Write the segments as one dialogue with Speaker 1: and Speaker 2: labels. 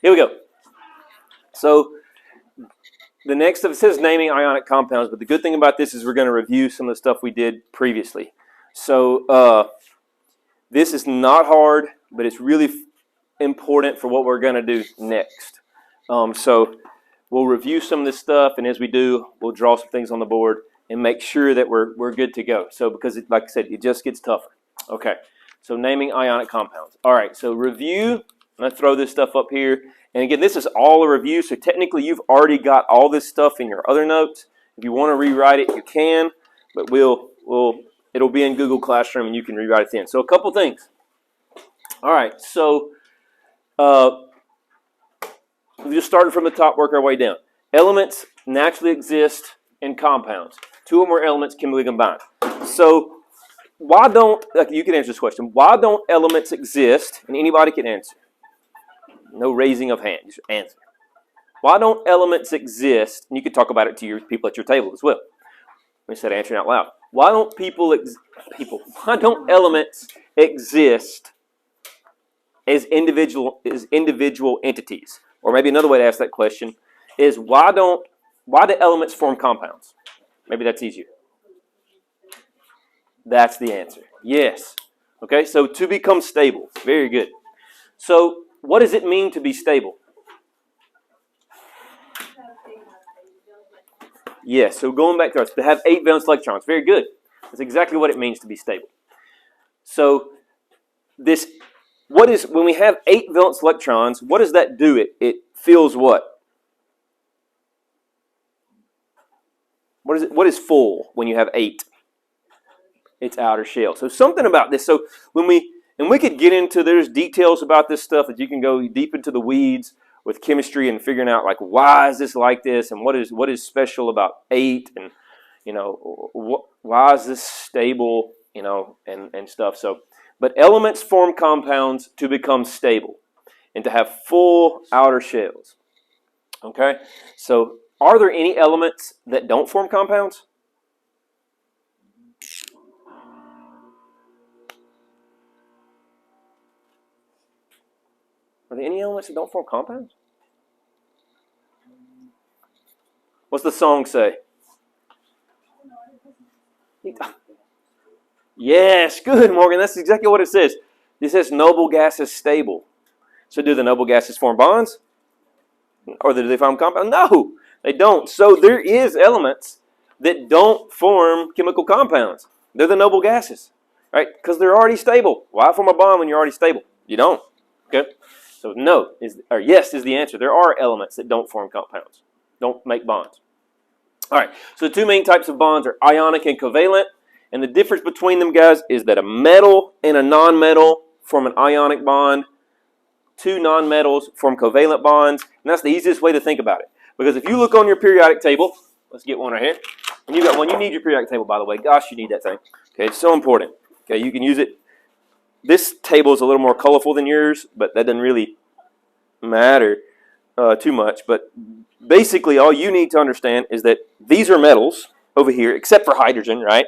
Speaker 1: Here we go. So the next stuff, it says naming ionic compounds, but the good thing about this is we're going to review some of the stuff we did previously. So this is not hard, but it's really important for what we're going to do next. So we'll review some of this stuff, and as we do, we'll draw some things on the board and make sure that we're good to go. So because, like I said, it just gets tougher. Okay, so naming ionic compounds. All right, so review. I'm going to throw this stuff up here. And again, this is all a review, so technically you've already got all this stuff in your other notes. If you want to rewrite it, you can, but it'll be in Google Classroom and you can rewrite it then. So a couple things. All right, so we just started from the top, work our way down. Elements naturally exist in compounds. Two or more elements chemically combined. So why don't, you can answer this question, why don't elements exist? And anybody can answer. No raising of hand, just answer. Why don't elements exist? And you can talk about it to your people at your table as well. Instead of answering out loud. Why don't why don't elements exist as individual entities? Or maybe another way to ask that question is why do elements form compounds? Maybe that's easier. That's the answer. Yes. Okay, so to become stable. Very good. So what does it mean to be stable? Yes, so going back to us, to have 8 valence electrons. Very good. That's exactly what it means to be stable. So when we have 8 valence electrons, what does that do? It fills what? What is full when you have 8? It's outer shell. So something about this. So we could get into, there's details about this stuff that you can go deep into the weeds with chemistry and figuring out, like, why is this like this, and what is special about 8, and why is this stable, and stuff. So, but elements form compounds to become stable and to have full outer shells. Okay, so are there any elements that don't form compounds? Are there any elements that don't form compounds? What's the song say? Yes, good, Morgan. That's exactly what it says. It says noble gases stable. So do the noble gases form bonds? Or do they form compounds? No, they don't. So there is elements that don't form chemical compounds. They're the noble gases, right? Because they're already stable. Why form a bond when you're already stable? You don't. Okay? So no, yes is the answer. There are elements that don't form compounds, don't make bonds. All right, so the 2 main types of bonds are ionic and covalent. And the difference between them, guys, is that a metal and a nonmetal form an ionic bond. 2 nonmetals form covalent bonds. And that's the easiest way to think about it. Because if you look on your periodic table, let's get one right here. And you've got one. You need your periodic table, by the way. Gosh, you need that thing. Okay, it's so important. Okay, you can use it. This table is a little more colorful than yours, but that doesn't really matter too much. But basically, all you need to understand is that these are metals over here, except for hydrogen, right?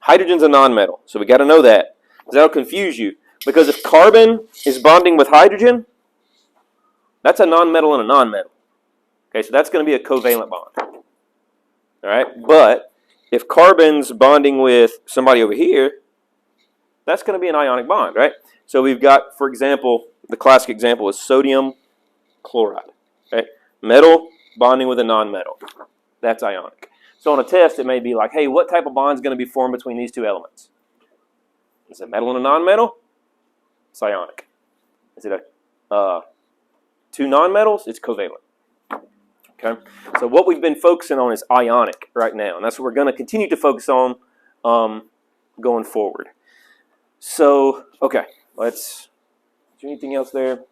Speaker 1: Hydrogen's a nonmetal, so we got to know that. Because that'll confuse you. Because if carbon is bonding with hydrogen, that's a nonmetal and a nonmetal. Okay, so that's going to be a covalent bond. All right, but if carbon's bonding with somebody over here, that's going to be an ionic bond, right? So we've got, for example, the classic example is sodium chloride. Okay? Metal bonding with a nonmetal. That's ionic. So on a test, it may be like, hey, what type of bond is going to be formed between these 2 elements? Is it metal and a nonmetal? It's ionic. Is it 2 nonmetals? It's covalent. Okay? So what we've been focusing on is ionic right now, and that's what we're going to continue to focus on going forward. So, okay, is there anything else there?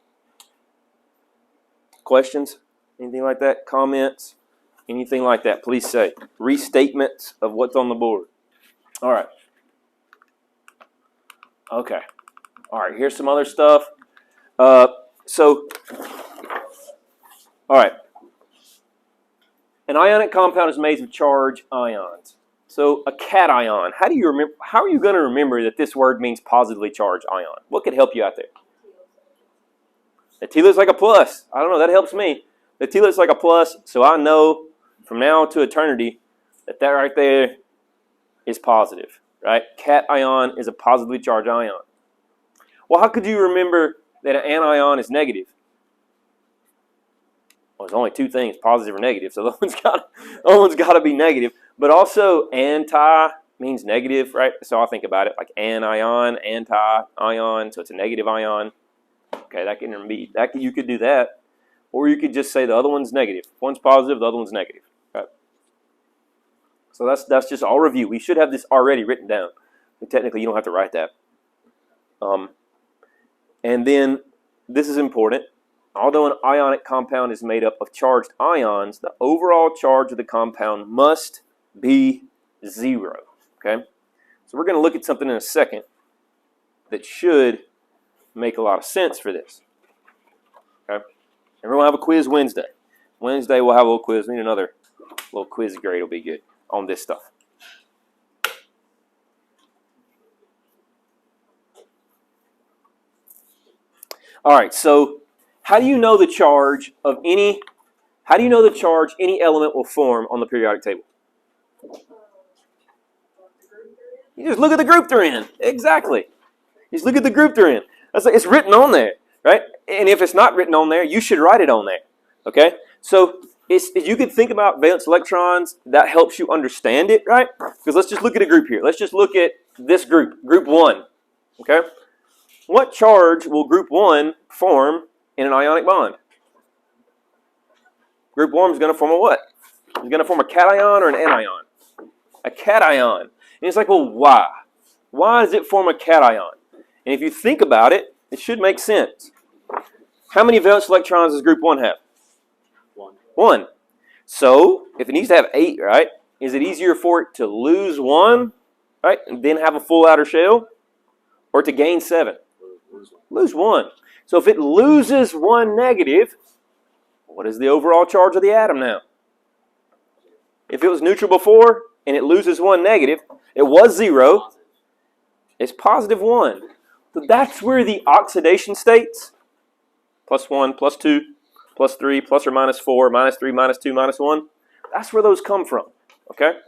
Speaker 1: Questions? Anything like that? Comments? Anything like that? Please say. Restatements of what's on the board. All right. Okay. All right, here's some other stuff. All right. An ionic compound is made of charged ions. So a cation, how are you going to remember that this word means positively charged ion? What could help you out there? The T looks like a plus. I don't know, that helps me. The T looks like a plus, so I know from now to eternity that right there is positive, right? Cation is a positively charged ion. Well, how could you remember that an anion is negative? Well, there's only two things, positive or negative, so the one's got to be negative. But also anti means negative, right? So I think about it like anion, anti-ion, so it's a negative ion. Okay, that can be you could do that, or you could just say the other one's negative. One's positive, the other one's negative. Right? So that's just all review. We should have this already written down. But technically, you don't have to write that. And then this is important. Although an ionic compound is made up of charged ions, the overall charge of the compound must be 0. Okay, so we're going to look at something in a second that should make a lot of sense for this. Okay, and we're going to have a quiz Wednesday. Wednesday we'll have a little quiz. We need another little quiz grade will be good on this stuff. All right, so how do you know the charge of any element will form on the periodic table? You just look at the group they're in. Exactly. You just look at the group they're in. It's written on there, right? And if it's not written on there, you should write it on there. Okay? So you could think about valence electrons. That helps you understand it, right? Because let's just look at a group here. Let's just look at this group, group 1. Okay? What charge will group 1 form in an ionic bond? Group 1 is going to form a what? It's going to form a cation or an anion? A cation. And it's like, well, why? Why does it form a cation? And if you think about it, it should make sense. How many valence electrons does group 1 have? 1. So, if it needs to have 8, right, is it easier for it to lose 1, right, and then have a full outer shell? Or to gain 7? Lose 1. So if it loses 1 negative, what is the overall charge of the atom now? If it was neutral before and it loses 1 negative, it was 0. It's positive 1. So that's where the oxidation states, +1, +2, +3, plus or minus 4, -3, -2, -1, that's where those come from. Okay?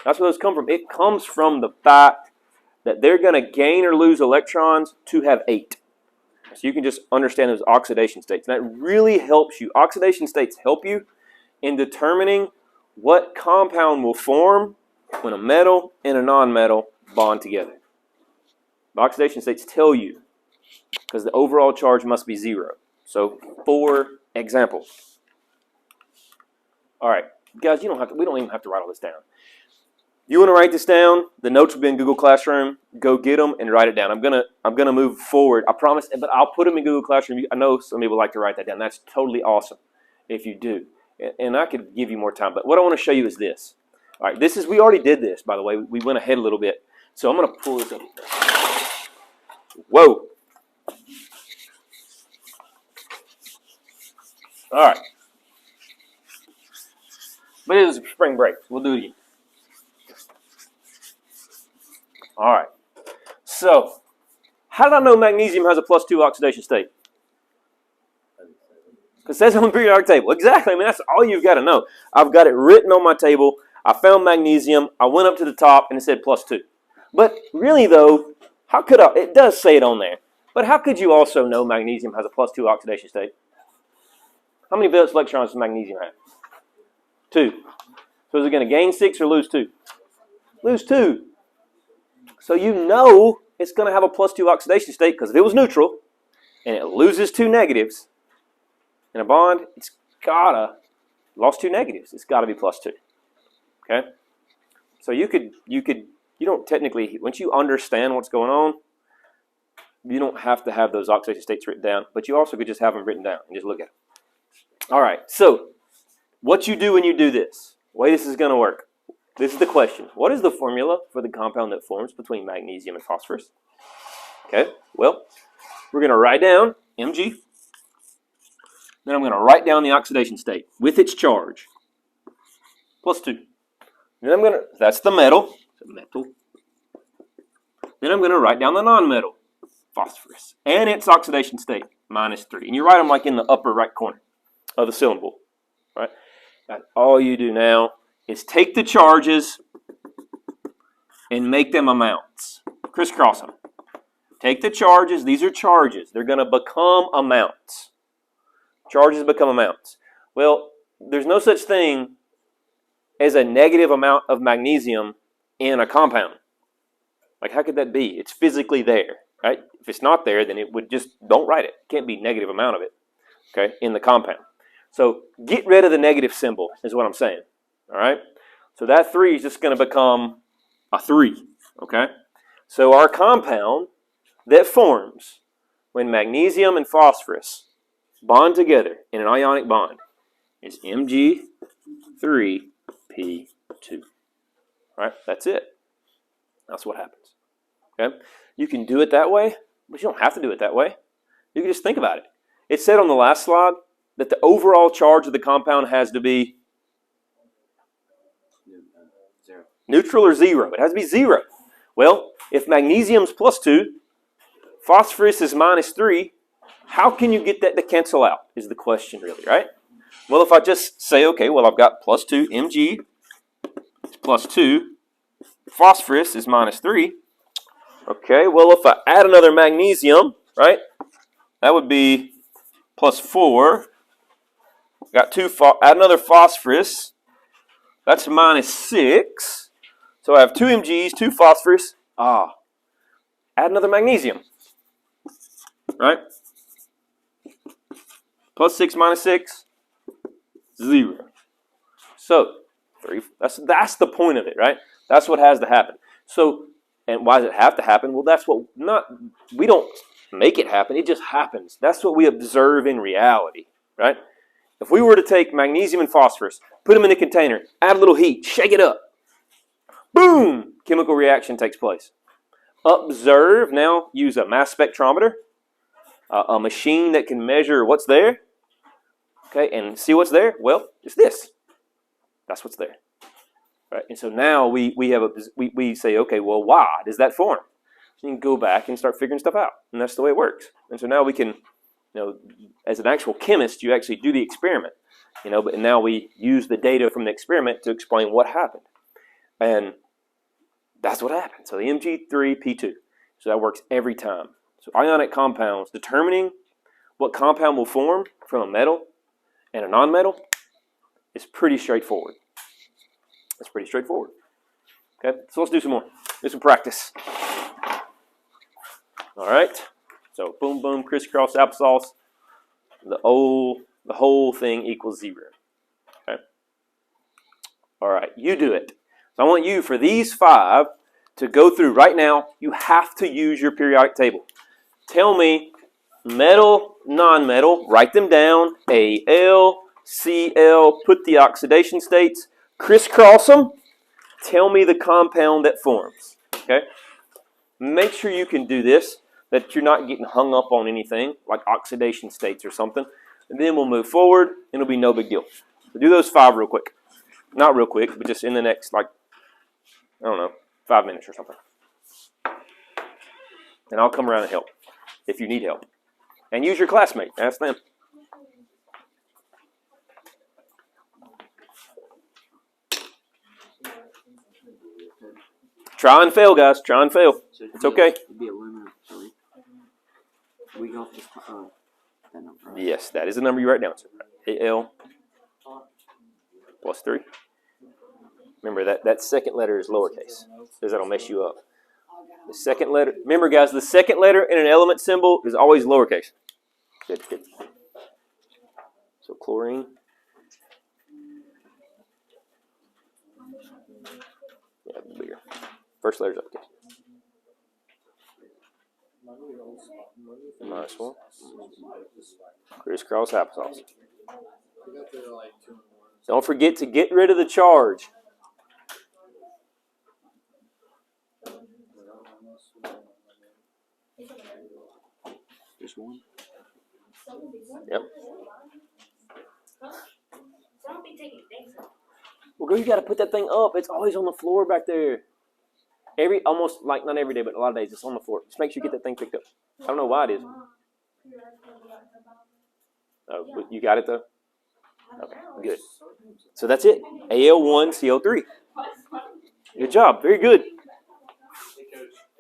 Speaker 1: That's where those come from. It comes from the fact that they're going to gain or lose electrons to have 8. So you can just understand those oxidation states. And that really helps you. Oxidation states help you in determining what compound will form when a metal and a non-metal bond together. The oxidation states tell you because the overall charge must be 0. So, for example. All right, guys, we don't even have to write all this down. You want to write this down? The notes will be in Google Classroom. Go get them and write it down. I'm gonna move forward. I promise, but I'll put them in Google Classroom. I know some people like to write that down. That's totally awesome if you do. And I could give you more time. But what I want to show you is this. All right, we already did this, by the way. We went ahead a little bit. So I'm going to pull this up. Whoa. All right. But it was spring break. We'll do it again. All right. So, how did I know magnesium has a +2 oxidation state? Because it says on the periodic table. Exactly. I mean, that's all you've got to know. I've got it written on my table. I found magnesium. I went up to the top and it said +2. But really, though, how could I? It does say it on there. But how could you also know magnesium has a +2 oxidation state? How many valence electrons does magnesium have? 2. So is it going to gain 6 or lose 2? Lose 2. So you know it's going to have a +2 oxidation state because if it was neutral and it loses 2 negatives in a bond, it's lost 2 negatives. It's got to be +2. Okay? So you don't technically, once you understand what's going on, you don't have to have those oxidation states written down, but you also could just have them written down and just look at them. All right, so what you do when you do this, the way this is going to work. This is the question. What is the formula for the compound that forms between magnesium and phosphorus? Okay, well, we're going to write down Mg. Then I'm going to write down the oxidation state with its charge. +2. Then that's the metal. Then I'm going to write down the non-metal, phosphorus, and its oxidation state. minus 3. And you write them like in the upper right corner of the symbol. Right? And all you do now is take the charges and make them amounts. Crisscross them. Take the charges. These are charges. They're going to become amounts. Charges become amounts. Well, there's no such thing as a negative amount of magnesium in a compound. Like, how could that be? It's physically there, right? If it's not there, then it would just, don't write it. It can't be negative amount of it, okay, in the compound. So get rid of the negative symbol is what I'm saying, all right? So that 3 is just going to become a 3, okay? So our compound that forms when magnesium and phosphorus bond together in an ionic bond is Mg3P2. Right? That's it. That's what happens. Okay? You can do it that way, but you don't have to do it that way. You can just think about it. It said on the last slide that the overall charge of the compound has to be zero. Neutral or 0. It has to be 0. Well, if magnesium's plus 2, phosphorus is minus 3, how can you get that to cancel out is the question really, right? Well, if I just say, okay, well, I've got plus 2 Mg is plus 2, phosphorus is minus 3. Okay, well, if I add another magnesium, right, that would be plus 4. Got 2, add another phosphorus, that's minus 6. So I have 2 Mgs, 2 phosphorus. Add another magnesium, right? Plus 6 minus 6, 0. So 3. That's the point of it, right? That's what has to happen. So, and why does it have to happen? Well, that's what we don't make it happen. It just happens. That's what we observe in reality, right? If we were to take magnesium and phosphorus, put them in a container, add a little heat, shake it up, boom, chemical reaction takes place. Observe, now use a mass spectrometer, a machine that can measure what's there, okay, and see what's there. Well, it's this. That's what's there, right? And so now we say, okay, well, why does that form? So you can go back and start figuring stuff out, and that's the way it works. And so now we can, as an actual chemist, you actually do the experiment, but now we use the data from the experiment to explain what happened, and that's what happened. So the Mg3P2, so that works every time. So ionic compounds, determining what compound will form from a metal and a nonmetal is pretty straightforward. It's pretty straightforward. Okay, so let's do some more. Do some practice. All right. So boom, boom, crisscross applesauce. The whole thing equals 0. Okay. All right, you do it. So I want you, for these 5, to go through right now. You have to use your periodic table. Tell me metal, nonmetal. Write them down. Al, Cl. Put the oxidation states. Crisscross them. Tell me the compound that forms. Okay. Make sure you can do this, that you're not getting hung up on anything like oxidation states or something. And then we'll move forward, and it'll be no big deal. So do those 5 real quick. Not real quick, but just in the next, 5 minutes or something. And I'll come around and help if you need help. And use your classmate. Ask them. Try and fail, guys. Try and fail. It's okay. Yes, that is the number you write down. Al plus 3. Remember, that second letter is lowercase, because that'll mess you up. The second letter, remember guys, the second letter in an element symbol is always lowercase. Good, good. So chlorine. Yeah, bigger. First letter's uppercase. Nice one. Crisscross applesauce. Don't forget to get rid of the charge. Just one? Yep. Well, girl, you got to put that thing up. It's always on the floor back there. Almost like not every day, but a lot of days it's on the floor. Just make sure you get that thing picked up. I don't know why it is. But you got it though? Okay, good. So that's it. Al1CO3. Good job. Very good.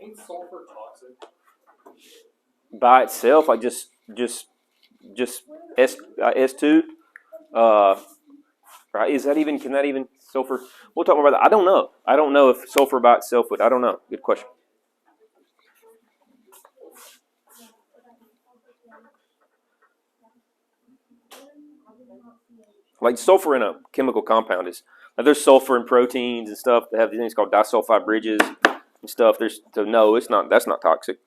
Speaker 2: Ain't sulfur toxic?
Speaker 1: By itself, I just S2. Right? Is that even? Can that even sulfur? We'll talk more about that. I don't know. I don't know if sulfur by itself would. I don't know. Good question. Like sulfur in a chemical compound is. Like there's sulfur in proteins and stuff. They have these things called disulfide bridges and stuff. So no, it's not. That's not toxic.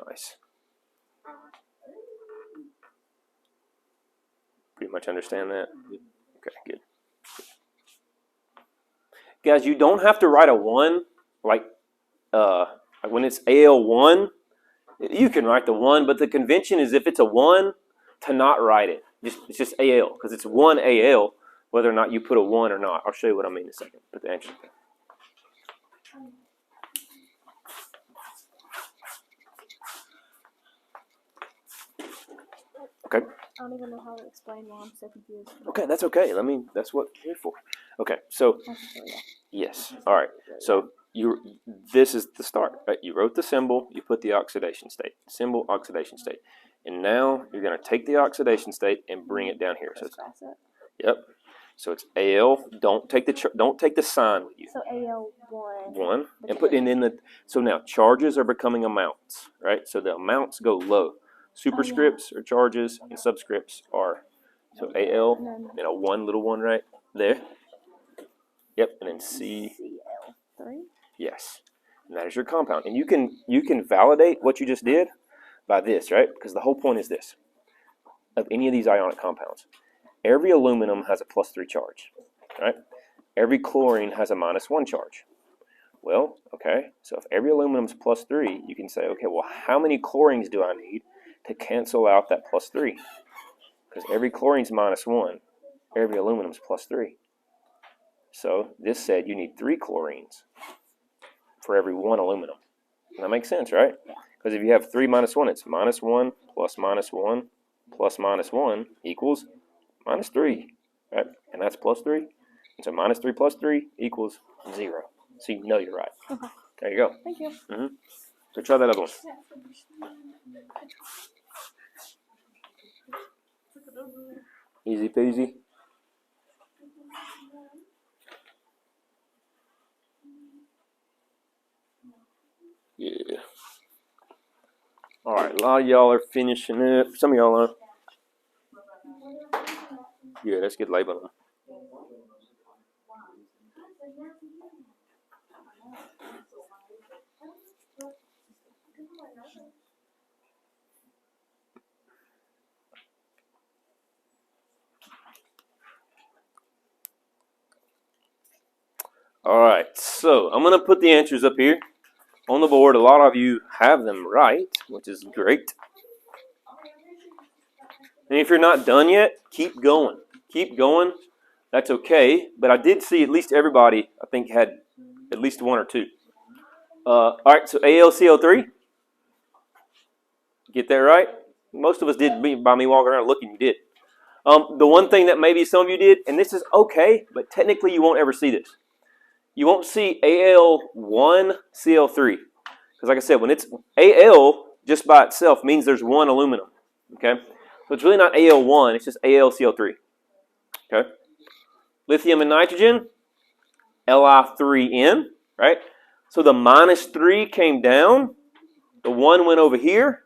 Speaker 1: Nice. Pretty much understand that. Okay, good. Guys, you don't have to write a 1 like when it's AL1. You can write the 1, but the convention is if it's a 1 to not write it. It's just AL because it's 1 AL, whether or not you put a 1 or not. I'll show you what I mean in a second. Put the answer. Okay.
Speaker 3: I don't even know how to explain why I'm so confused.
Speaker 1: Okay, that's okay. That's what we're here for. Okay, so yes. All right. So this is the start. Right? You wrote the symbol. You put the oxidation state. Symbol, oxidation state. And now you're going to take the oxidation state and bring it down here. So it's, yep. So it's Al. Don't take the sign with you.
Speaker 3: So Al1.
Speaker 1: 1 and put in the. So now charges are becoming amounts, right? So the amounts go low. Superscripts are charges and subscripts are. So Al and a 1 little 1 right there. Yep, and then
Speaker 3: Cl3.
Speaker 1: Yes, and that is your compound. And you can validate what you just did by this, right? Because the whole point is this: of any of these ionic compounds, every aluminum has a +3 charge, right? Every chlorine has a -1 charge. Well, okay, so if every aluminum is +3, you can say, okay, well, how many chlorines do I need to cancel out that +3? Because every chlorine's -1, every aluminum's +3. So this said you need 3 chlorines for every 1 aluminum. And that makes sense, right? Because if you have 3 minus 1, it's -1 plus -1 plus -1 equals -3, right? And that's +3. And so -3 plus 3 equals 0. So you know you're right.
Speaker 3: Okay.
Speaker 1: There you go.
Speaker 3: Thank you.
Speaker 1: So try that other one. Easy peasy. Yeah. All right, a lot of y'all are finishing up. Some of y'all are. Yeah, let's get label on them. All right, so I'm going to put the answers up here on the board. A lot of you have them right, which is great. And if you're not done yet, keep going. Keep going. That's okay. But I did see at least everybody, I think, had at least 1 or 2. All right, so AlCO3. Get that right? Most of us did by me walking around looking, you did. The one thing that maybe some of you did, and this is okay, but technically you won't ever see this. You won't see Al1Cl3. Because like I said, when it's Al just by itself means there's 1 aluminum. Okay? So it's really not Al1, it's just AlCl3. Okay? Lithium and nitrogen, Li3N, right? So the -3 came down, the 1 went over here,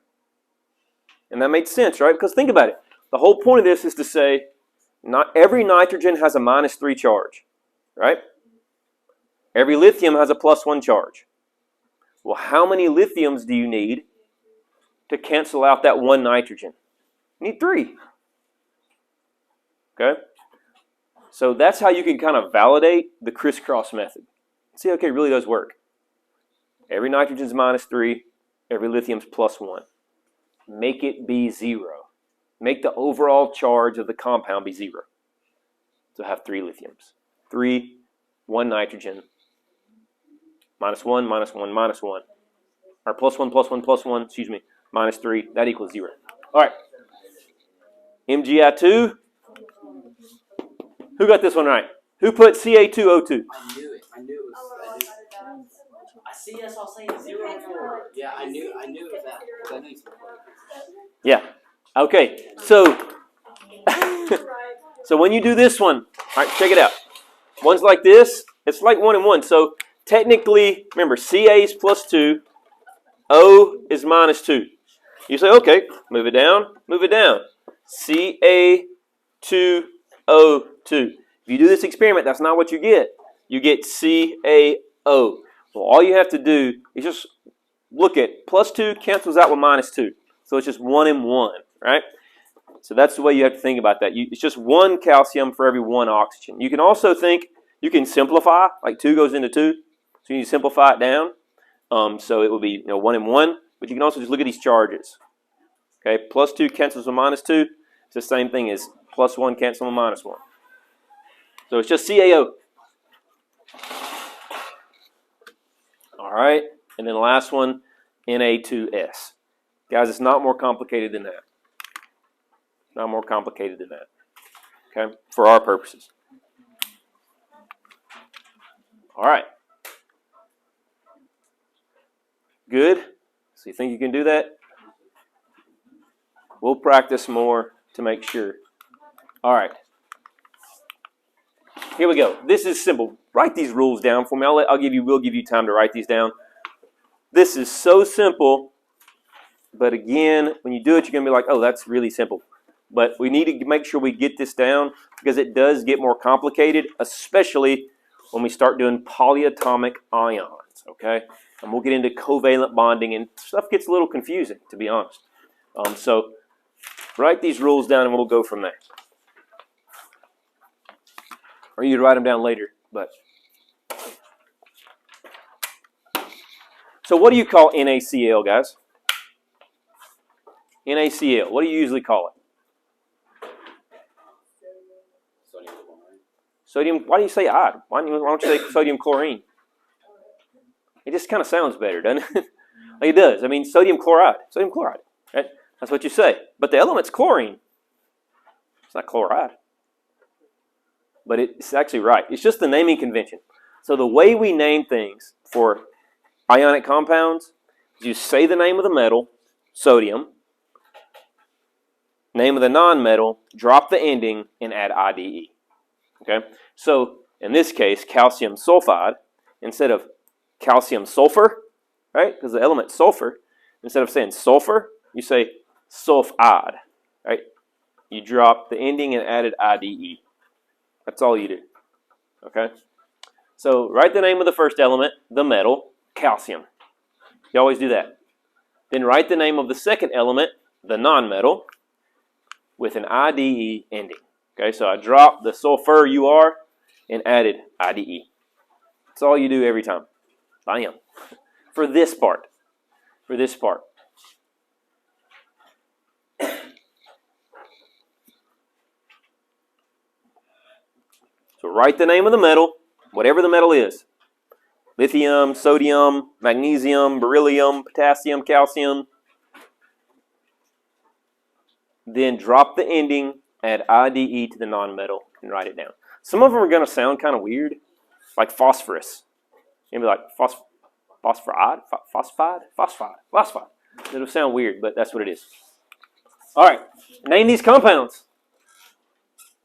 Speaker 1: and that made sense, right? Because think about it. The whole point of this is to say not every nitrogen has a -3 charge, right? Every lithium has a +1 charge. Well, how many lithiums do you need to cancel out that 1 nitrogen? You need 3. Okay? So that's how you can kind of validate the crisscross method. See, okay, it really does work. Every nitrogen's -3, every lithium's +1. Make it be 0. Make the overall charge of the compound be 0. So have 3 lithiums. 3 1 nitrogen. Minus 1, minus 1, minus 1. Or plus 1, plus 1, plus 1, excuse me, minus 3. That equals 0. All right. MgI2. Who got this one right? Who put Ca2O2?
Speaker 4: I knew it. I knew it was. I see. That's all saying 0 and 4. Yeah, I knew it was that. I knew it's
Speaker 1: Yeah. Okay. So, so when you do this one, all right, check it out. One's like this. It's like 1 and 1. So technically, remember, Ca is plus 2. O is minus 2. You say, okay, move it down, move it down. Ca2O2. If you do this experiment, that's not what you get. You get CaO. Well, all you have to do is just look at plus 2 cancels out with minus 2. So it's just 1 and 1, right? So that's the way you have to think about that. It's just 1 calcium for every 1 oxygen. You can also think, you can simplify, like 2 goes into 2. So you simplify it down. So it will be 1 and 1. But you can also just look at these charges. Okay, plus 2 cancels with minus 2. It's the same thing as plus 1 cancels with minus 1. So it's just CaO. All right, and then the last one, Na2S. Guys, it's not more complicated than that. Not more complicated than that. Okay, for our purposes. All right. Good. So you think you can do that? We'll practice more to make sure. All right. Here we go. This is simple. Write these rules down for me. We'll give you time to write these down. This is so simple, but again, when you do it, you're going to be like, oh, that's really simple. But we need to make sure we get this down because it does get more complicated, especially when we start doing polyatomic ions, okay? And we'll get into covalent bonding, and stuff gets a little confusing, to be honest. So write these rules down, and we'll go from there. Or you could write them down later. But so what do you call NaCl, guys? NaCl. What do you usually call it?
Speaker 4: Sodium chloride.
Speaker 1: Sodium. Why do you say iod? Why don't you say sodium chlorine? It just kind of sounds better, doesn't it? Like it does. I mean, sodium chloride. Sodium chloride. Right? That's what you say. But the element's chlorine. It's not chloride. But it's actually right. It's just the naming convention. So the way we name things for ionic compounds is you say the name of the metal, sodium, name of the non-metal, drop the ending, and add IDE. Okay? So in this case, calcium sulfide, instead of calcium sulfur, right? Because the element sulfur, instead of saying sulfur, you say sulfide, right? You drop the ending and added IDE. That's all you do, okay? So write the name of the first element, the metal, calcium. You always do that. Then write the name of the second element, the non-metal, with an IDE ending. Okay, so I dropped the sulfur UR and added IDE. That's all you do every time. Bam. For this part. For this part. So write the name of the metal, whatever the metal is. Lithium, sodium, magnesium, beryllium, potassium, calcium. Then drop the ending, add IDE to the non-metal, and write it down. Some of them are going to sound kind of weird, like phosphorus. You'll be like, phosphide? It'll sound weird, but that's what it is. All right, name these compounds.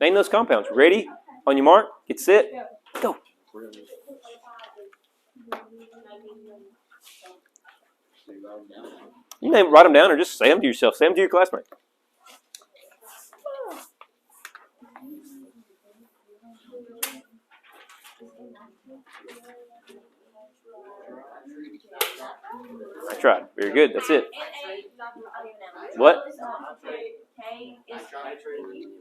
Speaker 1: Name those compounds. Ready? On your mark, get set, go. You write them down or just say them to yourself. Say them to your classmate. I tried. Very good. That's it. What?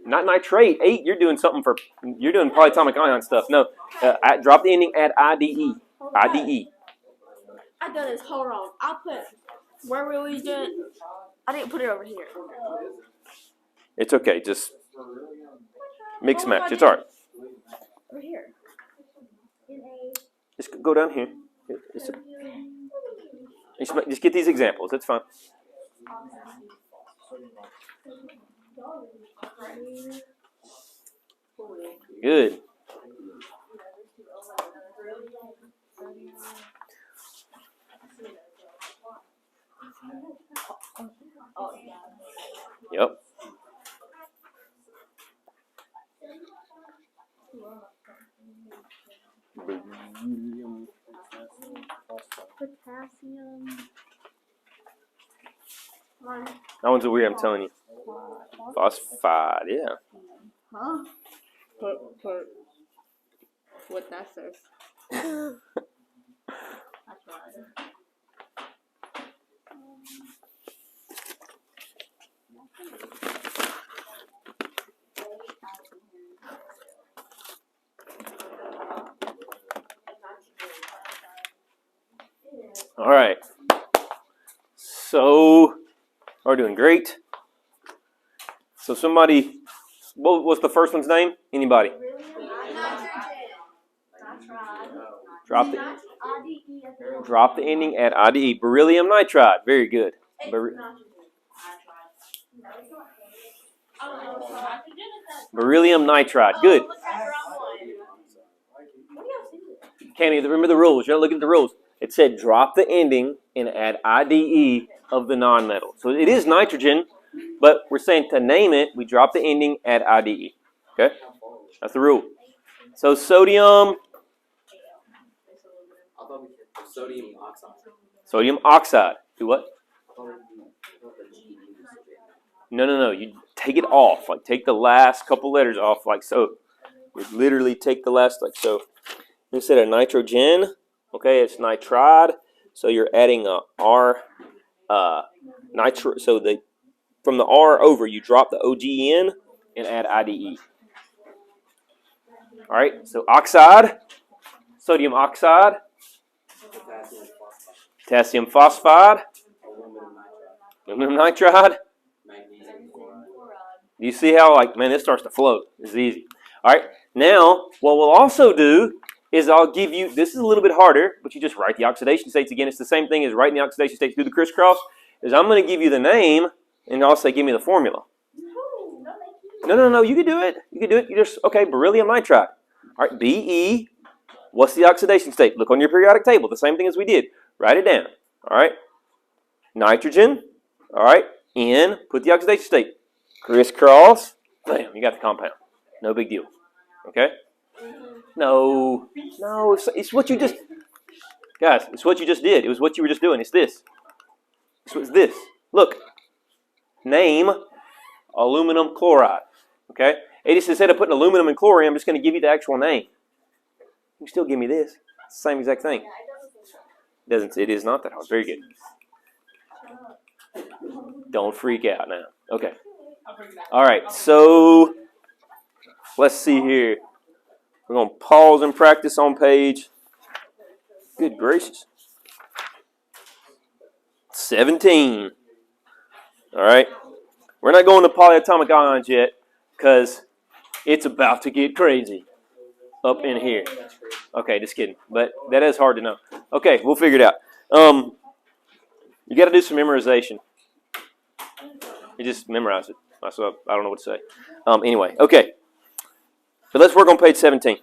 Speaker 1: Not nitrate. 8. You're doing something for. You're doing polyatomic ion stuff. No. Drop the ending. Add IDE. IDE.
Speaker 3: I done this. Hold on. I'll put. Where were we doing? I didn't put it over here.
Speaker 1: It's okay. Just mix match. It's alright.
Speaker 3: Over here.
Speaker 1: Just go down here. Just get these examples. That's fine. Good. Yep.
Speaker 3: Potassium.
Speaker 1: That one's a weird, I'm telling you. Phosphide, yeah.
Speaker 3: Huh? For what that says. I tried.
Speaker 1: All right. So, we're doing great. So somebody, what was the first one's name? Anybody? Drop the ending at IDE. Beryllium nitride. Very good. Beryllium nitride. Good. Cammy, remember the rules. You gotta look at the rules. It said drop the ending and add IDE of the nonmetal. So it is nitrogen, but we're saying to name it, we drop the ending, add IDE. Okay? That's the rule. So sodium.
Speaker 4: Sodium oxide.
Speaker 1: Sodium oxide. Do what? No. You take it off. Like take the last couple letters off like so. You literally take the last like so. Instead of nitrogen, okay, it's nitride. So you're adding a R nitro. So from the R over, you drop the OGN and add IDE. All right. So oxide, sodium oxide, potassium phosphide, aluminum nitride. Do you see how, like, man, this starts to float? It's easy. All right. Now, what we'll also do is I'll give you, this is a little bit harder, but you just write the oxidation states again. It's the same thing as writing the oxidation states through the crisscross. Is I'm going to give you the name, and I'll say, give me the formula. No, you can do it. You can do it. You just, okay, beryllium nitride. All right, Be. What's the oxidation state? Look on your periodic table. The same thing as we did. Write it down. All right. Nitrogen. All right. N. Put the oxidation state. Crisscross. Bam. You got the compound. No big deal. Okay. No. It's what you just. Guys, it's what you just did. It was what you were just doing. It's this. It's this. Look. Name aluminum chloride. Okay. It just instead of putting aluminum and chlorine, I'm just going to give you the actual name. You still give me this. It's the same exact thing. It is not that hard. Very good. Don't freak out now. Okay. All right. So let's see here. We're going to pause and practice on page. Good gracious. 17. All right. We're not going to polyatomic ions yet because it's about to get crazy up in here. Okay, just kidding. But that is hard to know. Okay, we'll figure it out. You got to do some memorization. You just memorize it. So I don't know what to say. Anyway, okay. So let's work on page 17.